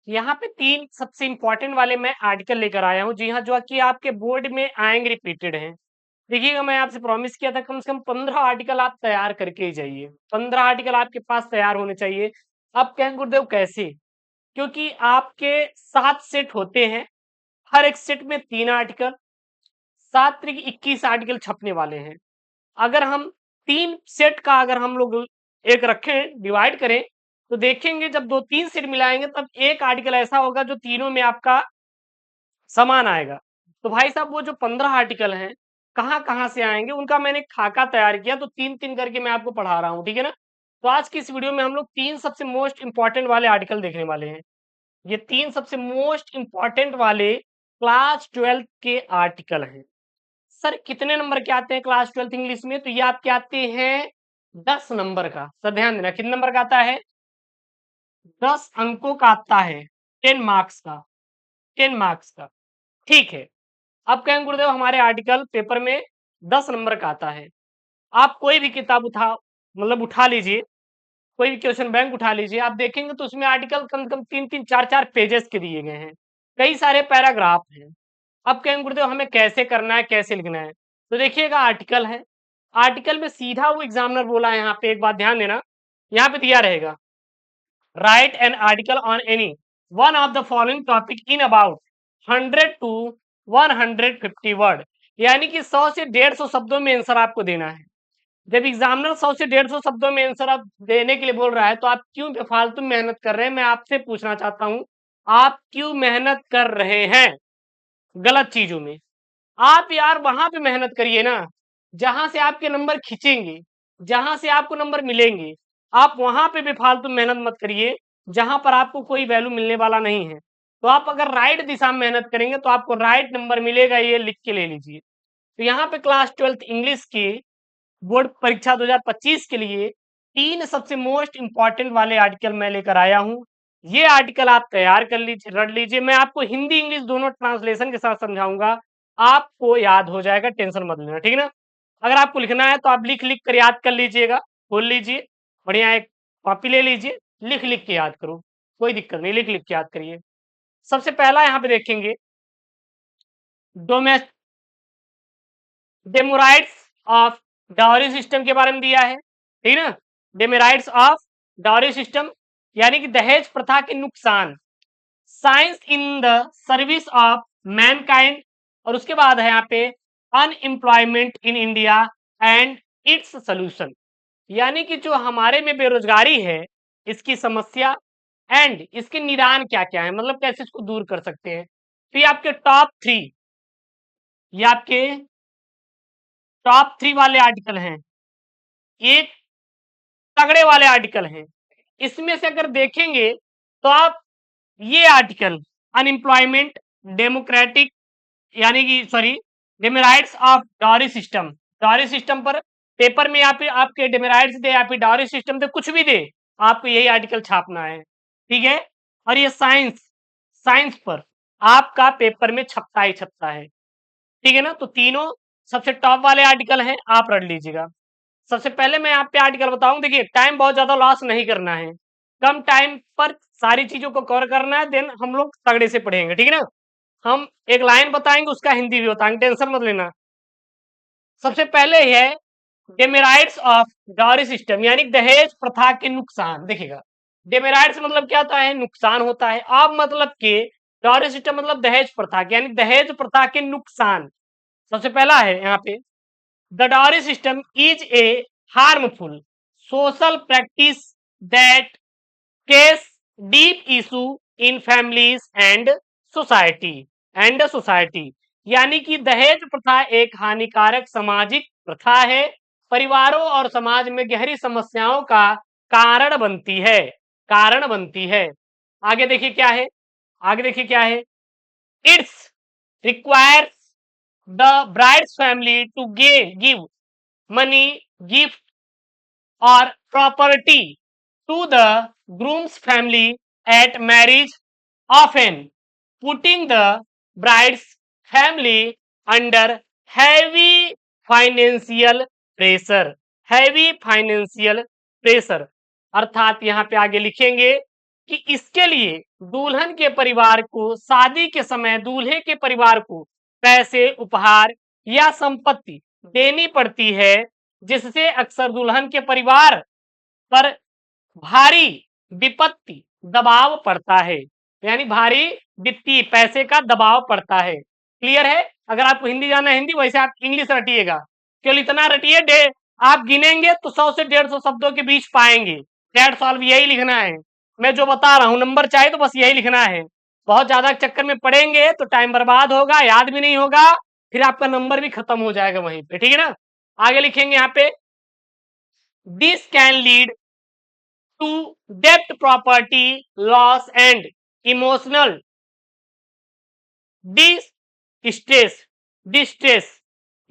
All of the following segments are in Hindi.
यहाँ पे 3 सबसे इंपॉर्टेंट वाले मैं आर्टिकल लेकर आया हूँ, जी हाँ, जो कि आपके बोर्ड में आएंगे, रिपीटेड हैं। देखिएगा, मैं आपसे प्रॉमिस किया था कम से कम 15 आर्टिकल आप तैयार करके ही जाइए। 15 आर्टिकल आपके पास तैयार होने चाहिए। अब कहें गुरुदेव कैसे? क्योंकि आपके 7 सेट होते हैं, हर एक सेट में 3 आर्टिकल, 7 त्रिक 21 आर्टिकल छपने वाले हैं। अगर हम 3 सेट का अगर हम लोग एक रखें, डिवाइड करें, तो देखेंगे जब 2-3 सेट मिलाएंगे तब एक आर्टिकल ऐसा होगा जो तीनों में आपका समान आएगा। तो भाई साहब, वो जो 15 आर्टिकल हैं, कहाँ-कहाँ से आएँगे उनका मैंने खाका तैयार किया, तो 3-3 करके मैं आपको पढ़ा रहा हूँ, ठीक है ना? तो आज की इस वीडियो में हम लोग 3 सबसे मोस्ट इम्पोर्टेंट वाले आर्टिकल देखने वाले हैं। ये 3 सबसे मोस्ट इम्पोर्टेंट वाले क्लास 12th के आर्टिकल हैं। सर कितने नंबर के आते हैं क्लास 12th इंग्लिश में? तो ये आपके आते हैं 10 नंबर का। सर ध्यान देना, कितने नंबर का आता है? 10 अंकों का आता है, 10 मार्क्स का, 10 मार्क्स का। ठीक है। अब कहें गुरुदेव हमारे आर्टिकल पेपर में 10 नंबर का आता है। आप कोई भी किताब उठा लीजिए, कोई भी क्वेश्चन बैंक उठा लीजिए, आप देखेंगे तो उसमें आर्टिकल कम से कम 3-3, 4-4 पेजेस के दिए गए हैं, कई सारे पैराग्राफ हैं। अब कहेंगे गुरुदेव हमें कैसे करना है, कैसे लिखना है? तो देखिएगा, आर्टिकल है, आर्टिकल में सीधा वो एग्जामिनर बोला है, यहाँ पे एक बात ध्यान देना, यहाँ पे दिया रहेगा, right an article on any one of the following topic in about 100 to 150 word, यानी कि 100 से 150 शब्दों में आंसर आपको देना है। जब एग्जामिनर 100 से 150 शब्दों में आंसर आप देने के लिए बोल रहा है, तो आप क्यों बेफालतू मेहनत कर रहे हैं? मैं आपसे पूछना चाहता हूं, आप क्यों मेहनत कर रहे हैं गलत चीजों में? आप यार वहां पे मेहनत करिए ना, जहां से आपके नंबर खींचेंगे, जहां से आपको नंबर मिलेंगे। आप वहां पे बेफालतू मेहनत मत करिए, जहां पर आपको कोई वैल्यू मिलने वाला नहीं है। तो आप अगर राइट दिशा में मेहनत करेंगे तो आपको राइट नंबर मिलेगा, ये लिख के ले लीजिए। तो यहाँ पे क्लास 12th इंग्लिश की बोर्ड परीक्षा 2025 के लिए 3 सबसे मोस्ट इंपॉर्टेंट वाले आर्टिकल मैं लेकर आया हूँ। ये आर्टिकल आप तैयार कर लीजिए, रट लीजिए। मैं आपको हिंदी इंग्लिश दोनों ट्रांसलेशन के साथ समझाऊंगा, आपको याद हो जाएगा, टेंशन मत लेना, ठीक है ना? अगर आपको लिखना है तो आप लिख लिख कर याद कर लीजिएगा, खोल लीजिए, बढ़िया एक कॉपी ले लीजिए, लिख लिख के याद करो, कोई दिक्कत नहीं, लिख लिख के याद करिए। सबसे पहला यहाँ पे देखेंगे, डोमेस्ट डेमोराइट्स ऑफ डाउरी सिस्टम के बारे में दिया है, ठीक है ना? डेमोराइट्स ऑफ डाउरी सिस्टम यानी कि दहेज प्रथा के नुकसान, science in the service of Mankind, और उसके बाद है यहाँ पे unemployment in India and its solution, यानी कि जो हमारे में बेरोजगारी है, इसकी समस्या एंड इसके निदान क्या क्या है, मतलब कैसे इसको दूर कर सकते हैं। तो ये आपके टॉप थ्री वाले आर्टिकल हैं, एक तगड़े वाले आर्टिकल हैं। इसमें से अगर देखेंगे तो आप ये आर्टिकल अनएम्प्लॉयमेंट, डेमोक्रेटिक यानी कि सॉरी डेमेराइट्स ऑफ डाउरी सिस्टम पर पेपर में आपके डेमेराइट्स दे या फिर डाउरी सिस्टम दे, कुछ भी दे, आपको यही आर्टिकल छापना है, ठीक है? और ये साइंस पर आपका पेपर में छपता ही छपता है, ठीक है ना? तो तीनों सबसे टॉप वाले आर्टिकल हैं, आप रख लीजिएगा। सबसे पहले मैं आप पे आर्टिकल बताऊं, देखिए टाइम बहुत ज्यादा लॉस नहीं करना है, कम टाइम पर सारी चीजों को कवर करना है, देन हम लोग तगड़े से पढ़ेंगे, ठीक है ना? हम एक लाइन बताएंगे, उसका हिंदी भी बताएंगे, टेंशन मत लेना। सबसे पहले है डेमेराइट्स ऑफ डाउरी सिस्टम, यानी दहेज प्रथा के नुकसान। देखिएगा, डेमेराइट्स मतलब क्या होता है? नुकसान होता है। अब मतलब के डाउरी सिस्टम मतलब दहेज प्रथा, यानी दहेज प्रथा के नुकसान। सबसे पहला है यहाँ पे, the dowry system is A harmful social practice that case deep issue in families and society, यानी कि दहेज प्रथा एक हानिकारक सामाजिक प्रथा है, परिवारों और समाज में गहरी समस्याओं का कारण बनती है। आगे देखिए क्या है, it's requires the bride's family to give money, gift or property to the groom's family at marriage, often putting the bride's family under heavy financial pressure. अर्थात यहाँ पे आगे लिखेंगे कि इसके लिए दुल्हन के परिवार को शादी के समय दूल्हे के परिवार को पैसे, उपहार या संपत्ति देनी पड़ती है, जिससे अक्सर दुल्हन के परिवार पर भारी विपत्ति दबाव पड़ता है, यानी भारी वित्तीय पैसे का दबाव पड़ता है। क्लियर है? अगर आपको हिंदी जानना है हिंदी, वैसे आप इंग्लिश रटिएगा, केवल इतना रटिए, आप गिनेंगे तो 100 से 150 शब्दों के बीच पाएंगे। दैट सॉल्व यही लिखना है, मैं जो बता रहा हूं, नंबर चाहिए तो बस यही लिखना है। बहुत ज्यादा चक्कर में पड़ेंगे तो टाइम बर्बाद होगा, याद भी नहीं होगा, फिर आपका नंबर भी खत्म हो जाएगा वहीं पे, ठीक है ना। आगे लिखेंगे यहाँ पे, दिस कैन लीड टू डेप्ट, property loss and emotional distress. Distress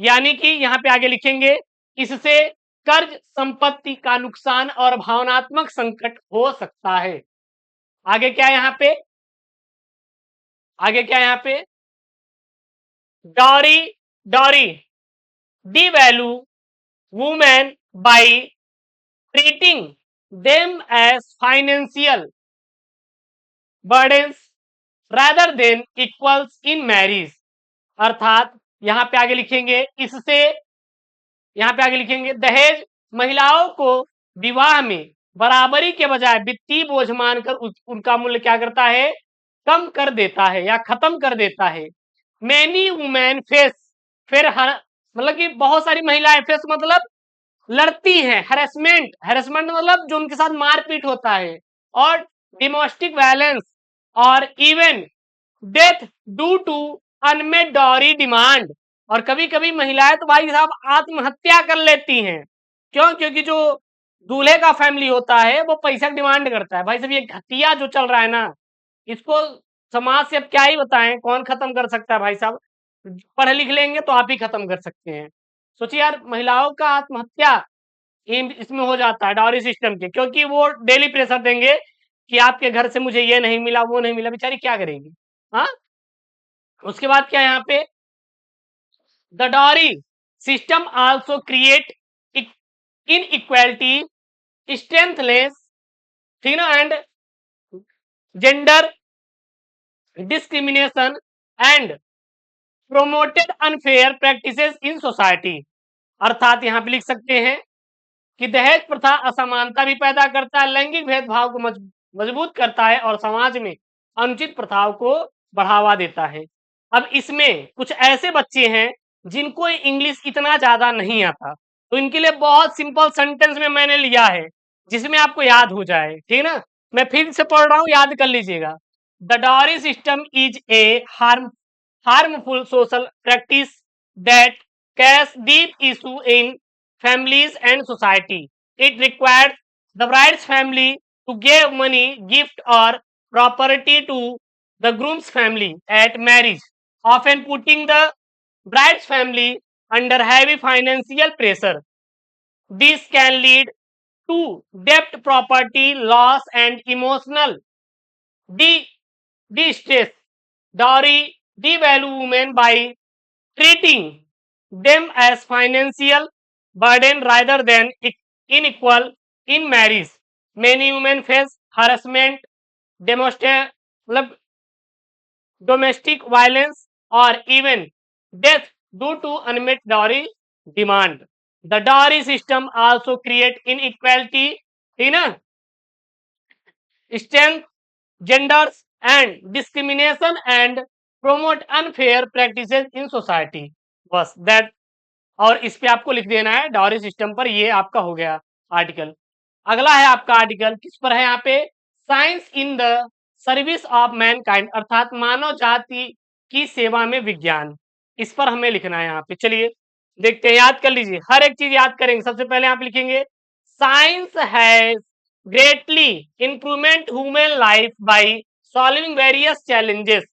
यानी कि यहां पे आगे लिखेंगे, इससे कर्ज, संपत्ति का नुकसान और भावनात्मक संकट हो सकता है। आगे क्या है यहाँ पे, आगे क्या है यहाँ पे, dowry, dowry devalue women by treating them as financial burdens rather than equals in marriage। अर्थात यहां पे आगे लिखेंगे, इससे, यहां पे आगे लिखेंगे, दहेज महिलाओं को विवाह में बराबरी के बजाय वित्तीय बोझ मानकर उनका मूल्य क्या करता है, कम कर देता है या खत्म कर देता है। मैनी वुमेन फेस, फिर मतलब कि बहुत सारी महिलाएं, फेस मतलब लड़ती हैं, हैरेसमेंट, हैरेसमेंट मतलब जो उनके साथ मारपीट होता है, और डोमेस्टिक वायलेंस और even death due to unmet dowry demand. और कभी कभी महिलाएं तो भाई साहब आत्महत्या कर लेती हैं। क्यों? क्योंकि जो दूल्हे का फैमिली होता है वो पैसा डिमांड करता है। भाई साहब ये घटिया जो चल रहा है ना, इसको समाज से अब क्या ही बताएं, कौन खत्म कर सकता है भाई साहब। पढ़ लिख लेंगे तो आप ही खत्म कर सकते हैं। सोचिए यार, महिलाओं का आत्महत्या इसमें हो जाता है डाउरी सिस्टम के, क्योंकि वो डेली प्रेशर देंगे कि आपके घर से मुझे ये नहीं मिला, वो नहीं मिला, बेचारी क्या करेगी। हाँ, उसके बाद क्या है यहाँ पे, the dowry system also create inequality, strengthless, ठीक ना, and gender discrimination and promoted unfair practices in society. अर्थात यहां पे लिख सकते हैं कि दहेज प्रथा असमानता भी पैदा करता है, लैंगिक भेदभाव को मजबूत करता है और समाज में अनुचित प्रथाओं को बढ़ावा देता है। अब इसमें कुछ ऐसे बच्चे हैं जिनको इंग्लिश इतना ज्यादा नहीं आता, तो इनके लिए बहुत सिंपल सेंटेंस में मैंने लिया है जिसमें आपको याद हो जाए, ठीक है ना। मैं फिर से पढ़ रहा हूं, याद कर लीजिएगा। The dowry system is a harmful social practice that causes deep issue in families and society. It requires the bride's family to give money, gift or property to the groom's family at marriage, often putting the bride's family under heavy financial pressure. This can lead to debt, property loss and emotional distress. Dowry devalue women by treating them as financial burden rather than unequal in marriage. Many women face harassment, domestic violence, or even death due to unmet dowry demand. The dowry system also create inequality in strength, genders, and discrimination and promote unfair practices in society। बस दैट, और इस पे आपको लिख देना है डाउरी सिस्टम पर। ये आपका हो गया आर्टिकल। अगला है आपका आर्टिकल, किस पर है यहाँ पे, science in the service of Mankind, अर्थात मानव जाति की सेवा में विज्ञान। इस पर हमें लिखना है यहाँ पे। चलिए देखते हैं, याद कर लीजिए, हर एक चीज याद करेंगे। सबसे पहले आप लिखेंगे, science has greatly improvement human life by solving various challenges.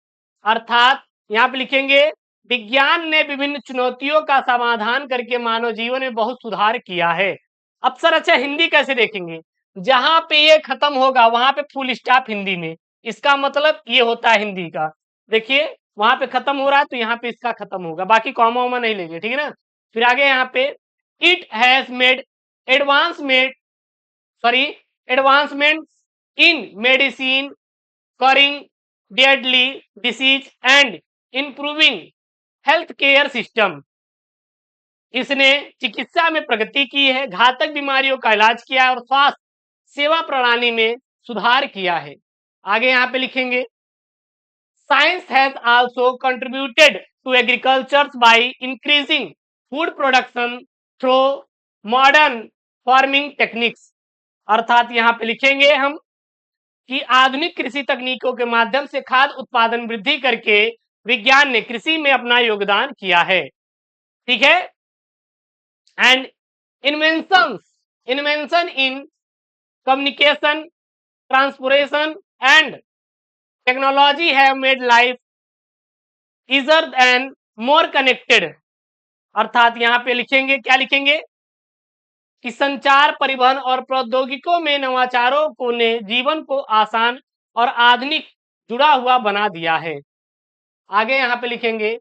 अर्थात यहाँ पे लिखेंगे, विज्ञान ने विभिन्न चुनौतियों का समाधान करके मानव जीवन में बहुत सुधार किया है। अब सर अच्छा हिंदी कैसे देखेंगे, जहां पे ये खत्म होगा वहां पे फुल स्टॉप हिंदी में, इसका मतलब ये होता है हिंदी का। देखिए वहां पे खत्म हो रहा है तो यहाँ पे इसका खत्म होगा, बाकी कॉमा वॉमा नहीं लेंगे, ठीक है ना। फिर आगे यहाँ पे, it has made advancement in medicine, curing deadly disease and improving health care system. इसने चिकित्सा में प्रगति की है, घातक बीमारियों का इलाज किया है और स्वास्थ्य सेवा प्रणाली में सुधार किया है। आगे यहाँ पे लिखेंगे, science has also contributed to agriculture by increasing food production through modern farming techniques. अर्थात यहाँ पे लिखेंगे हम कि आधुनिक कृषि तकनीकों के माध्यम से खाद्य उत्पादन वृद्धि करके विज्ञान ने कृषि में अपना योगदान किया है। ठीक है। And invention in communication, transportation and technology have made life easier and more connected. अर्थात यहाँ पे लिखेंगे, क्या लिखेंगे कि संचार, परिवहन और प्रौद्योगिकों में नवाचारों को ने जीवन को आसान और आधुनिक जुड़ा हुआ बना दिया है। आगे यहाँ पे लिखेंगे,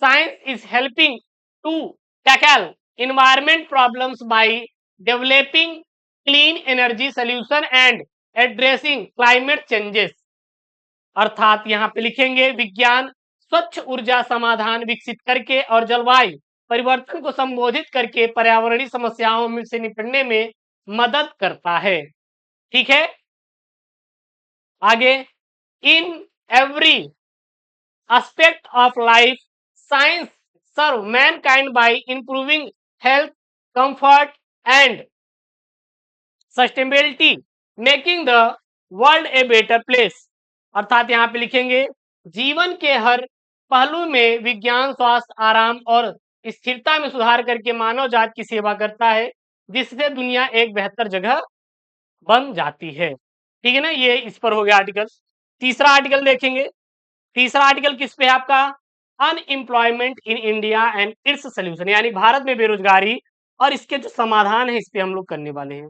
science is helping to tackle environment problems by developing clean energy solution and addressing climate changes. अर्थात यहाँ पे लिखेंगे, विज्ञान स्वच्छ ऊर्जा समाधान विकसित करके और जलवायु परिवर्तन को संबोधित करके पर्यावरणीय समस्याओं में से निपटने में मदद करता है। ठीक है। आगे, in every aspect of life science serve mankind by improving health, comfort and sustainability, making the world a better place. अर्थात यहाँ पे लिखेंगे, जीवन के हर पहलू में विज्ञान स्वास्थ्य, आराम और स्थिरता में सुधार करके मानव जात की सेवा करता है, जिससे दुनिया एक बेहतर जगह बन जाती है। ठीक है ना, ये इस पर हो गया आर्टिकल। तीसरा आर्टिकल देखेंगे। तीसरा आर्टिकल किस पे है आपका, unemployment in India and its solution, यानी भारत में बेरोजगारी और इसके जो समाधान है इस पे हम लोग करने वाले हैं।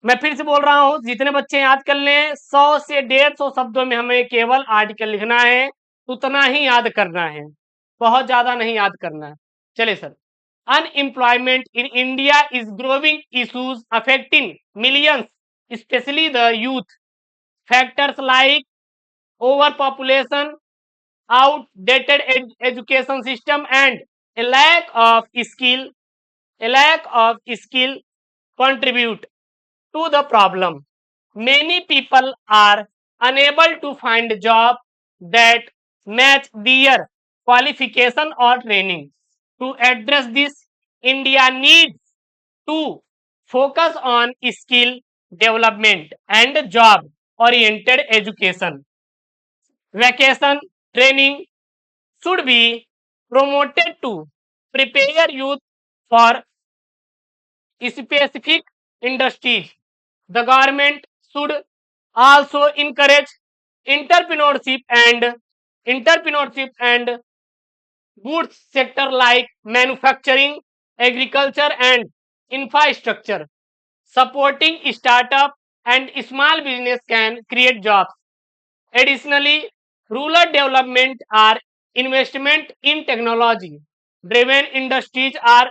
मैं फिर से बोल रहा हूं, जितने बच्चे याद कर लें, 100 से 150 शब्दों में हमें केवल आर्टिकल लिखना है, उतना ही याद करना है, बहुत ज्यादा नहीं याद करना है। चले sir, unemployment in India is growing issues affecting millions, specially the youth. Factors like over population, outdated education system and a lack of skill contribute to the problem. Many people are unable to find job that match their qualification or training. To address this, India needs to focus on skill development and job oriented education. Vacation training should be promoted to prepare youth for specific industries. The government should also encourage entrepreneurship and goods sector like manufacturing, agriculture and infrastructure. Supporting startup and small business can create jobs. Additionally, rural development or investment in technology driven industries are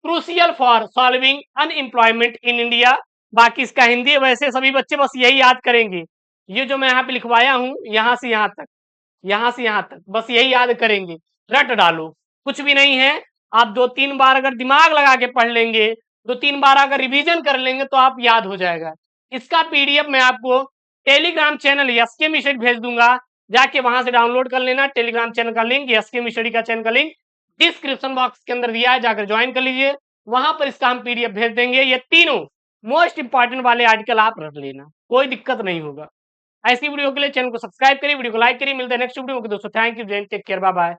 crucial for solving unemployment in India. बाकी इसका हिंदी है, वैसे सभी बच्चे बस यही याद करेंगे, ये जो मैं यहाँ पे लिखवाया हूं, यहां से यहां तक, यहां से यहां तक, बस यही याद करेंगे, रट डालो, कुछ भी नहीं है। आप 2-3 बार अगर दिमाग लगा के पढ़ लेंगे, 2-3 बार अगर रिवीजन कर लेंगे तो आप याद हो जाएगा। इसका पीडीएफ मैं आपको टेलीग्राम चैनल एसके मिस्टडी भेज दूंगा, जाके वहां से डाउनलोड कर लेना। टेलीग्राम चैनल का लिंक, एसके मिस्टडी का चैनल का लिंक डिस्क्रिप्शन बॉक्स के अंदर दिया है, जाकर ज्वाइन कर लीजिए, वहां पर इसका हम पीडीएफ भेज देंगे। ये तीनों मोस्ट इंपॉर्टेंट वाले आर्टिकल आप रख लेना, कोई दिक्कत नहीं होगा। ऐसी वीडियो के लिए चैनल को सब्सक्राइब करिए, वीडियो को लाइक करिए। मिलते हैं नेक्स्ट वीडियो में दोस्तों। Thank you, take care, bye bye.